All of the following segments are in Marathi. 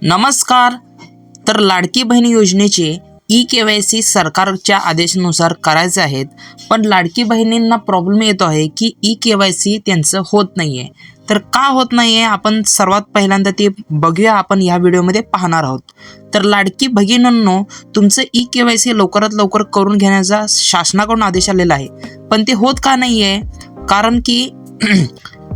नमस्कार. तर लाडकी बहीण योजनेचे ई-के-वाय-सी सरकारच्या आदेशानुसार करायचे आहेत, पण लाडकी बहिणींना प्रॉब्लेम येतो आहे की ई-के-वाय-सी त्यांचं होत नाही आहे. तर का होत नाही आहे आपण सर्वात पहिल्यांदा ते बघूया, आपण या व्हिडिओमध्ये पाहणार आहोत. तर लाडकी बहिणींनो, तुमचं ई-के-वाय-सी लवकरात लवकर करून घेण्याचा शासनाकडून आदेश आलेला आहे, पण ते होत का नाही आहे? कारण की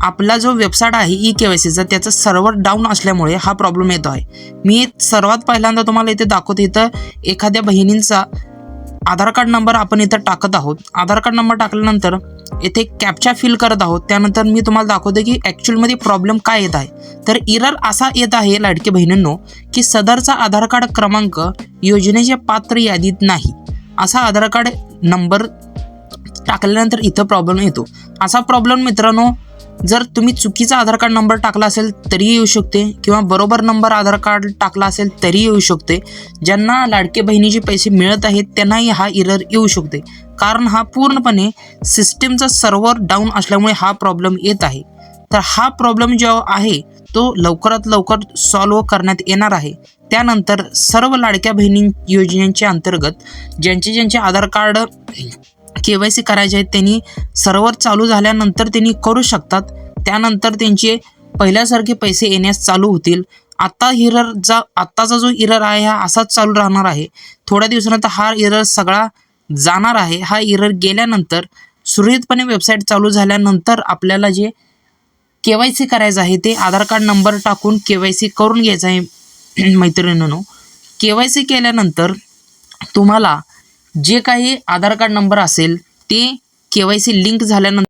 आपला जो वेबसाईट आहे ई-के-वाय-सीचा, त्याचं सर्व्हर डाऊन असल्यामुळे हा प्रॉब्लेम येतो आहे. मी सर्वात पहिल्यांदा तुम्हाला इथे दाखवतो. इथं एखाद्या बहिणींचा आधार कार्ड नंबर आपण इथं टाकत आहोत. आधार कार्ड नंबर टाकल्यानंतर इथे कॅप्चा फिल करत आहोत. त्यानंतर मी तुम्हाला दाखवतो की ॲक्च्युअलमध्ये प्रॉब्लेम काय येत आहे. तर एरर असा येत आहे लाडकी बहिणींनो, की सदरचा आधार कार्ड क्रमांक योजनेच्या पात्र यादीत नाही, असा आधार कार्ड नंबर टाकल्यानंतर इथं प्रॉब्लेम येतो. असा प्रॉब्लेम मित्रांनो, जर तुम्ही चुकीचा आधार कार्ड नंबर टाकला असेल तरी येऊ शकते, किंवा बरोबर नंबर आधार कार्ड टाकला असेल तरी येऊ शकते. ज्यांना लाडके बहिणीचे पैसे मिळत आहेत त्यांनाही हा एरर येऊ शकते, कारण हा पूर्णपणे सिस्टीमचा सर्व्हर डाऊन असल्यामुळे हा प्रॉब्लेम येत आहे. तर हा प्रॉब्लेम जो आहे तो लवकरात लवकर सॉल्व्ह करण्यात येणार आहे. त्यानंतर सर्व लाडक्या बहिणी योजनेच्या अंतर्गत ज्यांचे आधार कार्ड के-वाय-सी करायचे आहेत त्यांनी सर्व्हर चालू झाल्यानंतर त्यांनी करू शकतात. त्यानंतर त्यांचे पहिल्यासारखे पैसे येण्यास चालू होतील. आत्ताचा जो एरर आहे हा असाच चालू राहणार आहे. थोड्या दिवसानंतर हा एरर सगळा जाणार आहे. हा एरर गेल्यानंतर सुरळीतपणे वेबसाईट चालू झाल्यानंतर आपल्याला जे के-वाय-सी करायचं आहे ते आधार कार्ड नंबर टाकून के-वाय-सी करून घ्यायचं आहे. मैत्रिणींनो, के-वाय-सी केल्यानंतर तुम्हाला जे काही आधार कार्ड नंबर असेल ते के-वाय-सी लिंक झाल्यानंतर